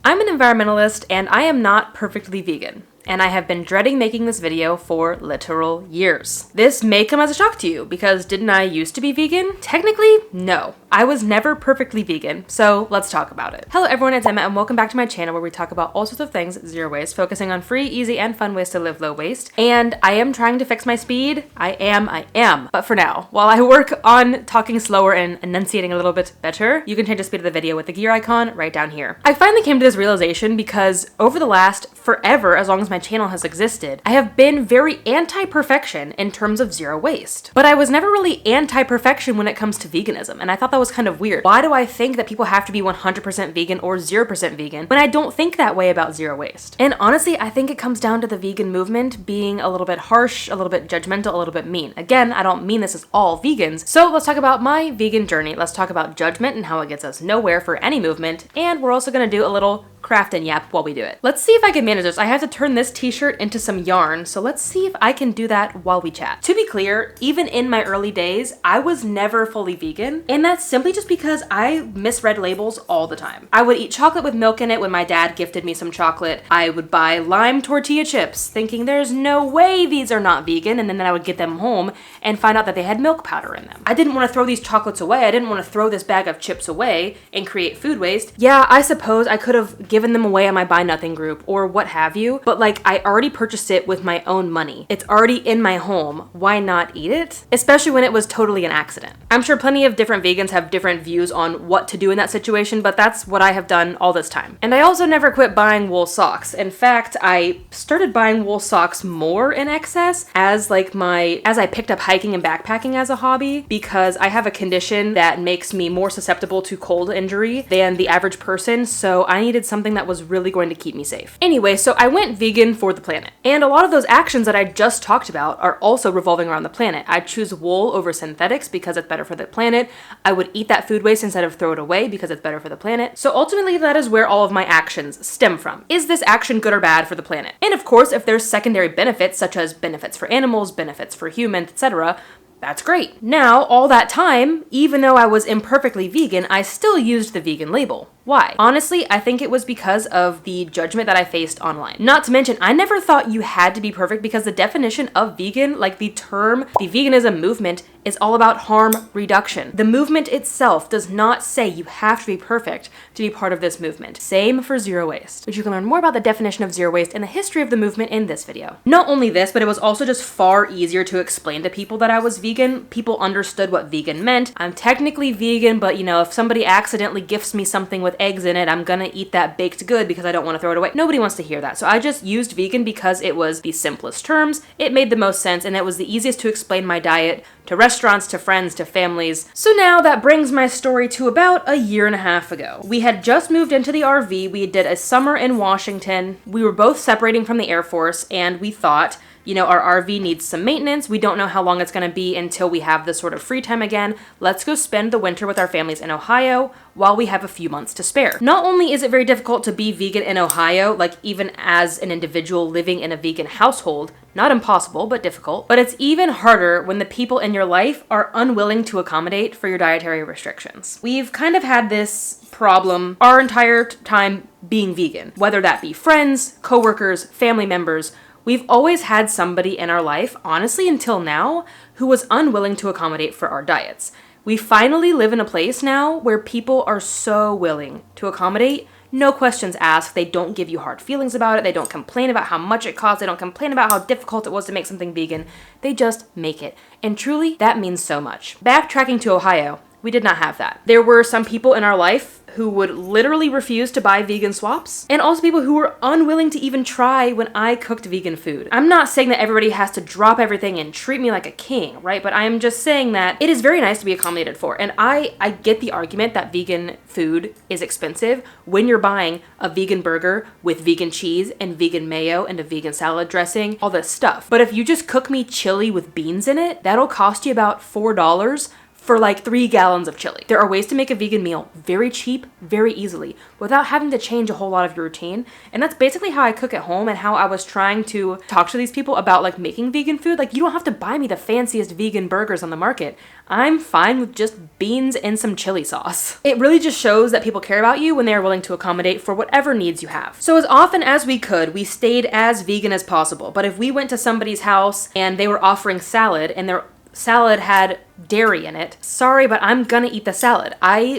I'm an environmentalist and I am not perfectly vegan, and I have been dreading making this video for literal years. This may come as a shock to you because didn't I used to be vegan? Technically, no. I was never perfectly vegan, so let's talk about it. Hello everyone, it's Emma and welcome back to my channel where we talk about all sorts of things zero waste, focusing on free, easy, and fun ways to live low waste. And I am trying to fix my speed. I am. But for now, while I work on talking slower and enunciating a little bit better, you can change the speed of the video with the gear icon right down here. I finally came to this realization because over the last forever, as long as my channel has existed, I have been very anti-perfection in terms of zero waste. But I was never really anti-perfection when it comes to veganism, and I thought that was kind of weird. Why do I think that people have to be 100% vegan or 0% vegan when I don't think that way about zero waste? And honestly, I think it comes down to the vegan movement being a little bit harsh, a little bit judgmental, a little bit mean. Again, I don't mean this as all vegans. So let's talk about my vegan journey. Let's talk about judgment and how it gets us nowhere for any movement. And we're also gonna do a little craft and yap while we do it. Let's see if I can manage this. I have to turn this t-shirt into some yarn, so let's see if I can do that while we chat. To be clear, even in my early days, I was never fully vegan, and that's simply just because I misread labels all the time. I would eat chocolate with milk in it when my dad gifted me some chocolate. I would buy lime tortilla chips, thinking there's no way these are not vegan, and then I would get them home and find out that they had milk powder in them. I didn't want to throw these chocolates away. I didn't want to throw this bag of chips away and create food waste. Yeah, I suppose I could have given them away on my Buy Nothing group or what have you, but like I already purchased it with my own money. It's already in my home. Why not eat it? Especially when it was totally an accident. I'm sure plenty of different vegans have different views on what to do in that situation, but that's what I have done all this time. And I also never quit buying wool socks. In fact, I started buying wool socks more in excess as I picked up hiking and backpacking as a hobby, because I have a condition that makes me more susceptible to cold injury than the average person, so I needed something that was really going to keep me safe. Anyway, so I went vegan for the planet. And a lot of those actions that I just talked about are also revolving around the planet. I choose wool over synthetics because it's better for the planet. I would eat that food waste instead of throw it away because it's better for the planet. So ultimately, that is where all of my actions stem from. Is this action good or bad for the planet? And of course, if there's secondary benefits, such as benefits for animals, benefits for humans, etc., that's great. Now, all that time, even though I was imperfectly vegan, I still used the vegan label. Why? Honestly, I think it was because of the judgment that I faced online. Not to mention, I never thought you had to be perfect because the definition of vegan, like the term, the veganism movement, is all about harm reduction. The movement itself does not say you have to be perfect to be part of this movement. Same for zero waste, which you can learn more about the definition of zero waste and the history of the movement in this video. Not only this, but it was also just far easier to explain to people that I was vegan. People understood what vegan meant. I'm technically vegan, but you know, if somebody accidentally gifts me something with eggs in it, I'm gonna eat that baked good because I don't want to throw it away. Nobody wants to hear that. So I just used vegan because it was the simplest terms, it made the most sense, and it was the easiest to explain my diet to restaurants, to friends, to families. So now that brings my story to about a year and a half ago. We had just moved into the RV. We did a summer in Washington. We were both separating from the Air Force, and we thought, you know, our RV needs some maintenance. We don't know how long it's going to be until we have this sort of free time again. Let's go spend the winter with our families in Ohio while we have a few months to spare. Not only is it very difficult to be vegan in Ohio, like even as an individual living in a vegan household, not impossible, but difficult, but it's even harder when the people in your life are unwilling to accommodate for your dietary restrictions. We've kind of had this problem our entire time being vegan, whether that be friends, coworkers, family members. We've always had somebody in our life, honestly until now, who was unwilling to accommodate for our diets. We finally live in a place now where people are so willing to accommodate. No questions asked. They don't give you hard feelings about it. They don't complain about how much it costs. They don't complain about how difficult it was to make something vegan. They just make it. And truly, that means so much. Backtracking to Ohio, we did not have that. There were some people in our life who would literally refuse to buy vegan swaps, and also people who were unwilling to even try when I cooked vegan food. I'm not saying that everybody has to drop everything and treat me like a king, right? But I am just saying that it is very nice to be accommodated for. And I get the argument that vegan food is expensive when you're buying a vegan burger with vegan cheese and vegan mayo and a vegan salad dressing, all this stuff. But if you just cook me chili with beans in it, that'll cost you about $4 for like 3 gallons of chili. There are ways to make a vegan meal very cheap, very easily, without having to change a whole lot of your routine. And that's basically how I cook at home and how I was trying to talk to these people about like making vegan food. Like, you don't have to buy me the fanciest vegan burgers on the market. I'm fine with just beans and some chili sauce. It really just shows that people care about you when they are willing to accommodate for whatever needs you have. So as often as we could, we stayed as vegan as possible. But if we went to somebody's house and they were offering salad and their salad had dairy in it, sorry, but I'm gonna eat the salad.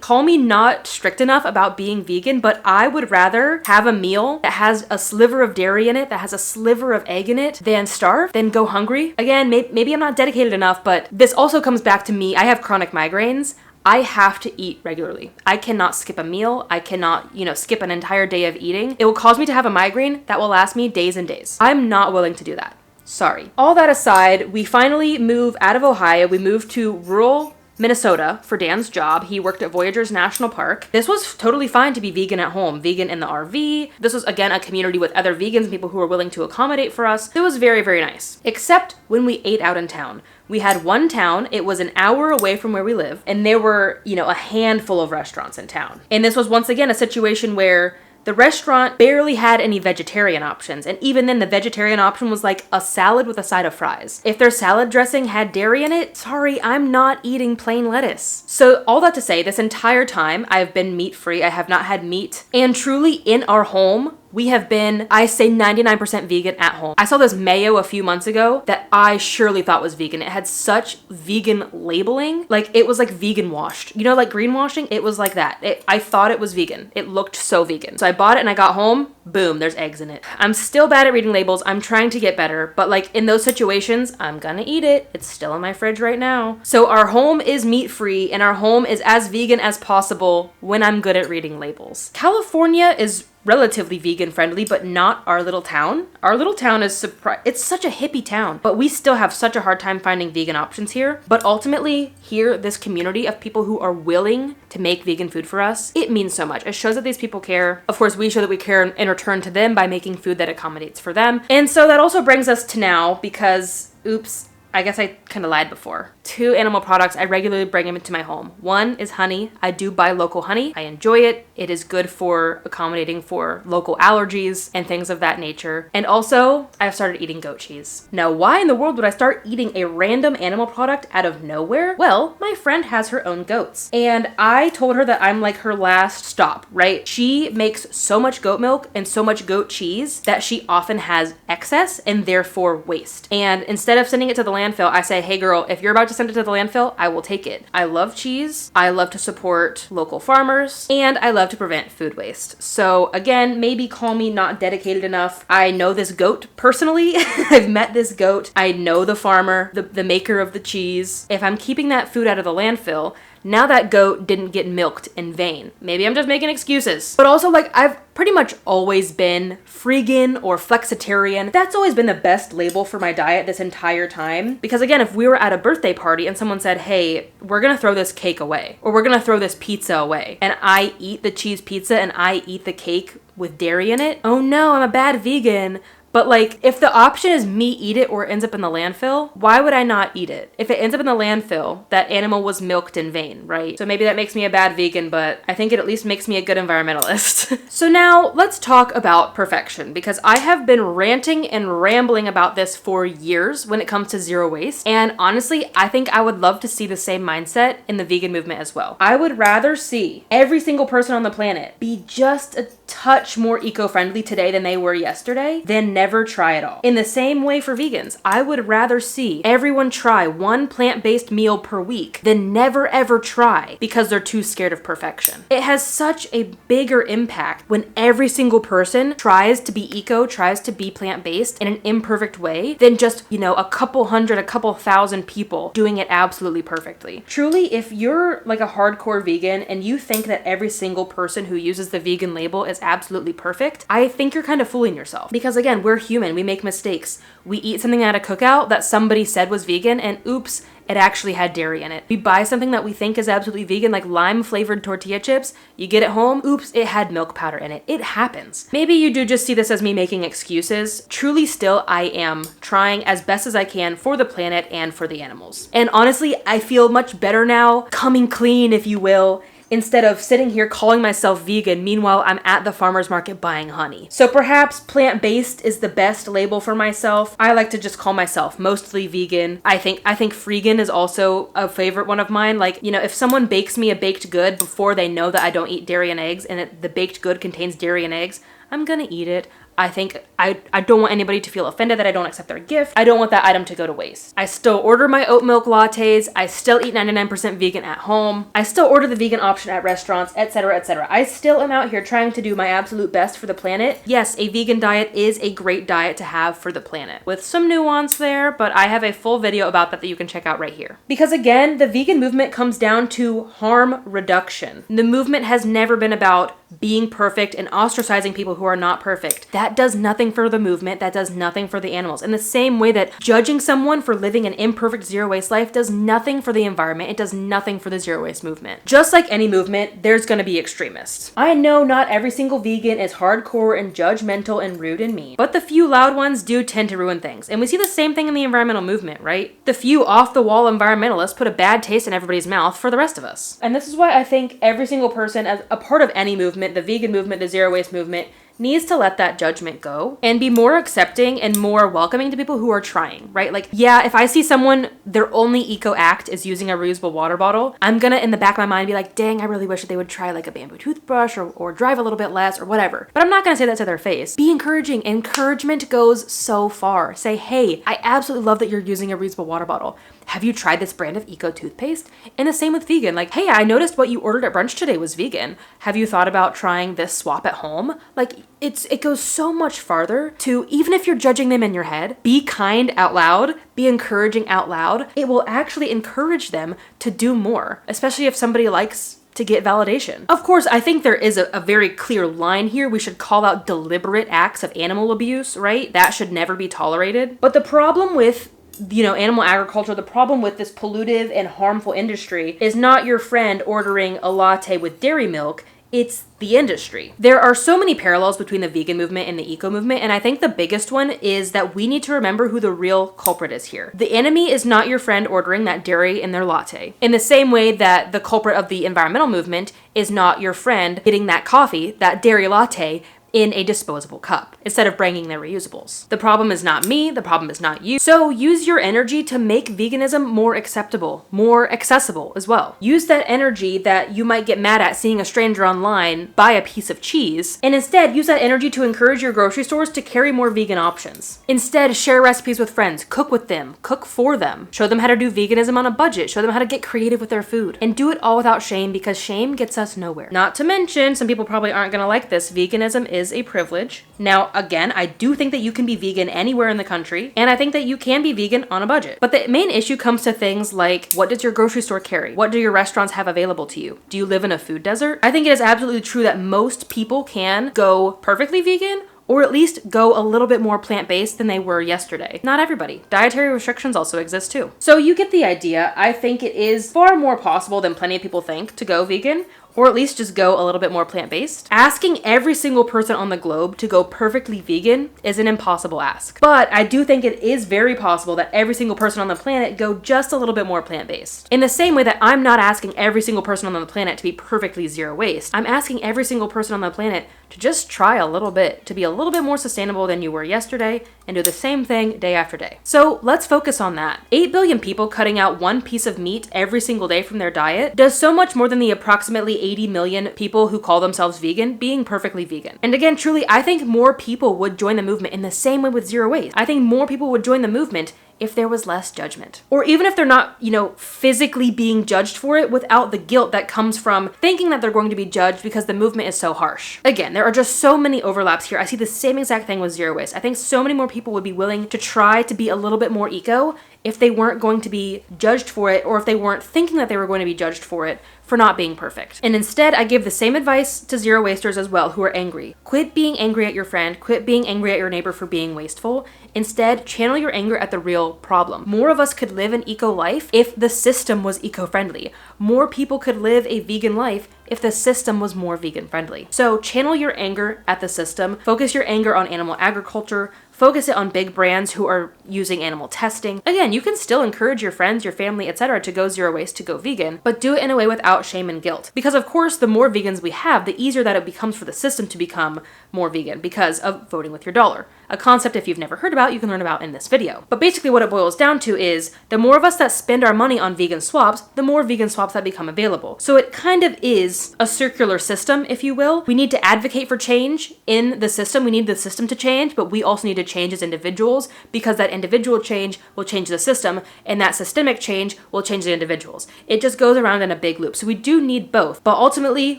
Call me not strict enough about being vegan, but I would rather have a meal that has a sliver of dairy in it, that has a sliver of egg in it, than starve, than go hungry. Again, maybe I'm not dedicated enough, but this also comes back to me. I have chronic migraines. I have to eat regularly. I cannot skip a meal. I cannot, skip an entire day of eating. It will cause me to have a migraine that will last me days and days. I'm not willing to do that. Sorry. All that aside, we finally move out of Ohio. We moved to rural Minnesota for Dan's job. He worked at Voyageurs National Park. This was totally fine to be vegan at home, vegan in the RV. This was, again, a community with other vegans, people who were willing to accommodate for us. It was very, very nice. Except when we ate out in town. We had one town, it was an hour away from where we live, and there were, a handful of restaurants in town. And this was once again a situation where the restaurant barely had any vegetarian options, and even then the vegetarian option was like a salad with a side of fries. If their salad dressing had dairy in it, sorry, I'm not eating plain lettuce. So all that to say, this entire time I've been meat-free. I have not had meat. And truly in our home, we have been, I say 99% vegan at home. I saw this mayo a few months ago that I surely thought was vegan. It had such vegan labeling. Like, it was like vegan washed. Like greenwashing? It was like that. I thought it was vegan. It looked so vegan. So I bought it and I got home, boom, there's eggs in it. I'm still bad at reading labels. I'm trying to get better. But like in those situations, I'm gonna eat it. It's still in my fridge right now. So our home is meat-free and our home is as vegan as possible when I'm good at reading labels. California is relatively vegan friendly, but not our little town. Our little town is it's such a hippie town, but we still have such a hard time finding vegan options here. But ultimately, here, this community of people who are willing to make vegan food for us, it means so much. It shows that these people care. Of course, we show that we care in return to them by making food that accommodates for them. And so that also brings us to now, because, oops, I guess I kind of lied before. 2 animal products, I regularly bring them into my home. One is honey. I do buy local honey. I enjoy it. It is good for accommodating for local allergies and things of that nature. And also, I've started eating goat cheese. Now, why in the world would I start eating a random animal product out of nowhere? Well, my friend has her own goats. And I told her that I'm like her last stop, right? She makes so much goat milk and so much goat cheese that she often has excess and therefore waste. And instead of sending it to the landfill, I say, hey girl, if you're about to send it to the landfill, I will take it. I love cheese. I love to support local farmers, and I love to prevent food waste. So again, maybe call me not dedicated enough. I know this goat personally. I've met this goat. I know the farmer, the maker of the cheese. If I'm keeping that food out of the landfill, now that goat didn't get milked in vain. Maybe I'm just making excuses. But also, like, I've pretty much always been freegan or flexitarian. That's always been the best label for my diet this entire time. Because again, if we were at a birthday party and someone said, hey, we're gonna throw this cake away, or we're gonna throw this pizza away, and I eat the cheese pizza and I eat the cake with dairy in it, oh no, I'm a bad vegan. But like, if the option is me eat it or it ends up in the landfill, why would I not eat it? If it ends up in the landfill, that animal was milked in vain, right? So maybe that makes me a bad vegan, but I think it at least makes me a good environmentalist. So now let's talk about perfection, because I have been ranting and rambling about this for years when it comes to zero waste. And honestly, I think I would love to see the same mindset in the vegan movement as well. I would rather see every single person on the planet be just a touch more eco-friendly today than they were yesterday than never try at all. In the same way for vegans, I would rather see everyone try one plant-based meal per week than never ever try because they're too scared of perfection. It has such a bigger impact when every single person tries to be eco, tries to be plant-based in an imperfect way than just, a couple hundred, a couple thousand people doing it absolutely perfectly. Truly, if you're like a hardcore vegan and you think that every single person who uses the vegan label is absolutely perfect, I think you're kind of fooling yourself. Because again, we're We're human. We make mistakes. We eat something at a cookout that somebody said was vegan, and oops, it actually had dairy in it. We buy something that we think is absolutely vegan, like lime-flavored tortilla chips. You get it home, oops, it had milk powder in it. It happens. Maybe you do just see this as me making excuses. Truly still, I am trying as best as I can for the planet and for the animals. And honestly, I feel much better now, coming clean, if you will, instead of sitting here calling myself vegan, meanwhile I'm at the farmer's market buying honey. So perhaps plant-based is the best label for myself. I like to just call myself mostly vegan. I think freegan is also a favorite one of mine. Like, you know, if someone bakes me a baked good before they know that I don't eat dairy and eggs, and the baked good contains dairy and eggs, I'm gonna eat it. I think I don't want anybody to feel offended that I don't accept their gift. I don't want that item to go to waste. I still order my oat milk lattes. I still eat 99% vegan at home. I still order the vegan option at restaurants, etc., etc. I still am out here trying to do my absolute best for the planet. Yes, a vegan diet is a great diet to have for the planet, with some nuance there, but I have a full video about that you can check out right here. Because again, the vegan movement comes down to harm reduction. The movement has never been about being perfect and ostracizing people who are not perfect. That does nothing for the movement. That does nothing for the animals. In the same way that judging someone for living an imperfect zero waste life does nothing for the environment, it does nothing for the zero waste movement. Just like any movement, there's gonna be extremists. I know not every single vegan is hardcore and judgmental and rude and mean, but the few loud ones do tend to ruin things. And we see the same thing in the environmental movement, right? The few off-the-wall environmentalists put a bad taste in everybody's mouth for the rest of us. And this is why I think every single person, as a part of any movement, the vegan movement, the zero waste movement, needs to let that judgment go and be more accepting and more welcoming to people who are trying, right? Like, yeah, if I see someone, their only eco act is using a reusable water bottle, I'm gonna, in the back of my mind, be like, dang, I really wish that they would try like a bamboo toothbrush or drive a little bit less or whatever. But I'm not gonna say that to their face. Be encouraging. Encouragement goes so far. Say, hey, I absolutely love that you're using a reusable water bottle. Have you tried this brand of eco toothpaste? And the same with vegan. Like, hey, I noticed what you ordered at brunch today was vegan. Have you thought about trying this swap at home? Like, it goes so much farther to, even if you're judging them in your head, be kind out loud, be encouraging out loud. It will actually encourage them to do more, especially if somebody likes to get validation. Of course, I think there is a very clear line here. We should call out deliberate acts of animal abuse, right? That should never be tolerated. But the problem with animal agriculture, the problem with this pollutive and harmful industry is not your friend ordering a latte with dairy milk, it's the industry. There are so many parallels between the vegan movement and the eco movement, and I think the biggest one is that we need to remember who the real culprit is here. The enemy is not your friend ordering that dairy in their latte. In the same way that the culprit of the environmental movement is not your friend getting that coffee, that dairy latte, in a disposable cup instead of bringing their reusables. The problem is not me, the problem is not you. So use your energy to make veganism more acceptable, more accessible as well. Use that energy that you might get mad at seeing a stranger online buy a piece of cheese, and instead use that energy to encourage your grocery stores to carry more vegan options. Instead, share recipes with friends, cook with them, cook for them, show them how to do veganism on a budget, show them how to get creative with their food, and do it all without shame, because shame gets us nowhere. Not to mention, some people probably aren't gonna like this, veganism is a privilege. Now, again, I do think that you can be vegan anywhere in the country, and I think that you can be vegan on a budget. But the main issue comes to things like, what does your grocery store carry? What do your restaurants have available to you? Do you live in a food desert? I think it is absolutely true that most people can go perfectly vegan, or at least go a little bit more plant-based than they were yesterday. Not everybody. Dietary restrictions also exist too. So you get the idea. I think it is far more possible than plenty of people think to go vegan, or at least just go a little bit more plant-based. Asking every single person on the globe to go perfectly vegan is an impossible ask. But I do think it is very possible that every single person on the planet go just a little bit more plant-based. In the same way that I'm not asking every single person on the planet to be perfectly zero waste, I'm asking every single person on the planet to just try a little bit, to be a little bit more sustainable than you were yesterday, and do the same thing day after day. So let's focus on that. 8 billion people cutting out one piece of meat every single day from their diet does so much more than the approximately 80 million people who call themselves vegan being perfectly vegan. And again, truly, I think more people would join the movement in the same way with zero waste. I think more people would join the movement if there was less judgment. Or even if they're not, physically being judged for it, without the guilt that comes from thinking that they're going to be judged because the movement is so harsh. Again, there are just so many overlaps here. I see the same exact thing with zero waste. I think so many more people would be willing to try to be a little bit more eco if they weren't going to be judged for it, or if they weren't thinking that they were going to be judged for it for not being perfect. And instead, I give the same advice to zero wasters as well who are angry. Quit being angry at your friend, quit being angry at your neighbor for being wasteful. Instead, channel your anger at the real problem. More of us could live an eco life if the system was eco-friendly. More people could live a vegan life if the system was more vegan friendly. So channel your anger at the system, focus your anger on animal agriculture, focus it on big brands who are using animal testing. Again, you can still encourage your friends, your family, etc. to go zero waste, to go vegan, but do it in a way without shame and guilt. Because of course, the more vegans we have, the easier that it becomes for the system to become more vegan because of voting with your dollar. A concept if you've never heard about, you can learn about in this video. But basically what it boils down to is the more of us that spend our money on vegan swaps, the more vegan swaps that become available. So it kind of is a circular system, if you will. We need to advocate for change in the system. We need the system to change, but we also need to change as individuals because that individual change will change the system and that systemic change will change the individuals. It just goes around in a big loop. So we do need both, but ultimately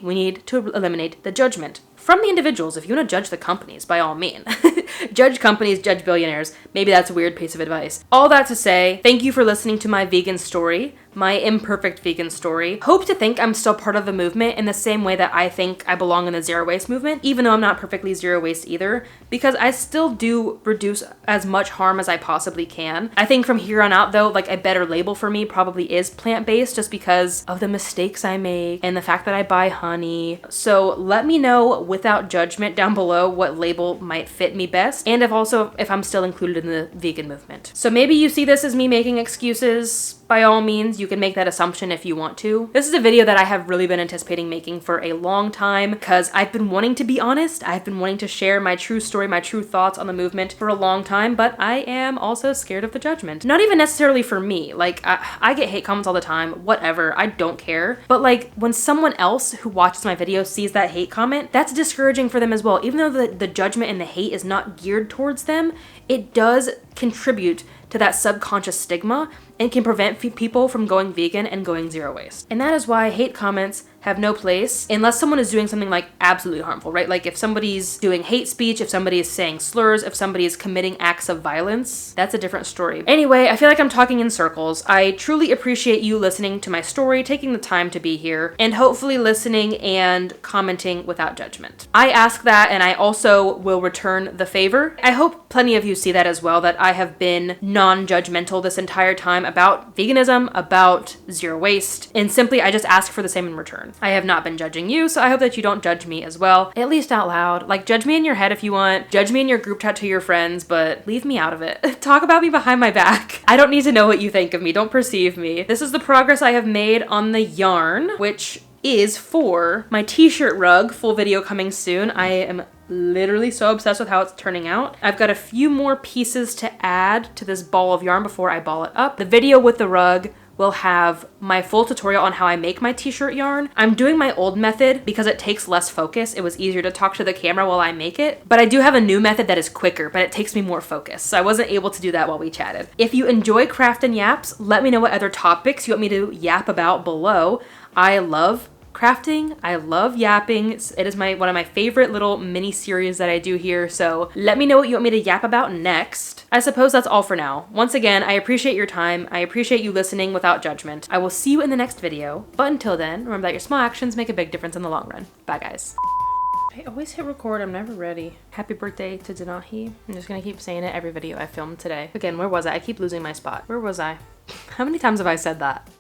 we need to eliminate the judgment from the individuals. If you want to judge the companies, by all means. Judge companies, judge billionaires. Maybe that's a weird piece of advice. All that to say, thank you for listening to my vegan story, my imperfect vegan story. Hope to think I'm still part of the movement in the same way that I think I belong in the zero waste movement, even though I'm not perfectly zero waste either, because I still do reduce as much harm as I possibly can. I think from here on out though, like a better label for me probably is plant-based just because of the mistakes I make and the fact that I buy honey. So let me know without judgment down below what label might fit me best, and if I'm still included in the vegan movement. So maybe you see this as me making excuses. By all means, you can make that assumption if you want to. This is a video that I have really been anticipating making for a long time because I've been wanting to be honest. I've been wanting to share my true story, my true thoughts on the movement for a long time, but I am also scared of the judgment. Not even necessarily for me. Like, I get hate comments all the time, whatever, I don't care. But like, when someone else who watches my video sees that hate comment, that's discouraging for them as well. Even though the judgment and the hate is not geared towards them, it does contribute to that subconscious stigma and can prevent people from going vegan and going zero waste. And that is why hate comments have no place unless someone is doing something like absolutely harmful, right? Like if somebody's doing hate speech, if somebody is saying slurs, if somebody is committing acts of violence, that's a different story. Anyway, I feel like I'm talking in circles. I truly appreciate you listening to my story, taking the time to be here, and hopefully listening and commenting without judgment. I ask that, and I also will return the favor. I hope plenty of you see that as well, that I have been non-judgmental this entire time about veganism, about zero waste, and simply I just ask for the same in return. I have not been judging you, so I hope that you don't judge me as well, at least out loud. Like, judge me in your head if you want, judge me in your group chat to your friends, but leave me out of it. Talk about me behind my back. I don't need to know what you think of me, don't perceive me. This is the progress I have made on the yarn, which is for my t-shirt rug, full video coming soon. I am literally so obsessed with how it's turning out. I've got a few more pieces to add to this ball of yarn before I ball it up. The video with the rug will have my full tutorial on how I make my t-shirt yarn. I'm doing my old method because it takes less focus. It was easier to talk to the camera while I make it, but I do have a new method that is quicker, but it takes me more focus. So I wasn't able to do that while we chatted. If you enjoy craft and yaps, let me know what other topics you want me to yap about below. I love crafting, I love yapping. It is one of my favorite little mini series that I do here, so let me know what you want me to yap about next. I suppose that's all for now. Once again, I appreciate your time. I appreciate you listening without judgment. I will see you in the next video, but until then, remember that your small actions make a big difference in the long run. Bye guys. I always hit record, I'm never ready. Happy birthday to Denahi. I'm just gonna keep saying it every video I filmed today. Again, where was I? I keep losing my spot. Where was I? How many times have I said that?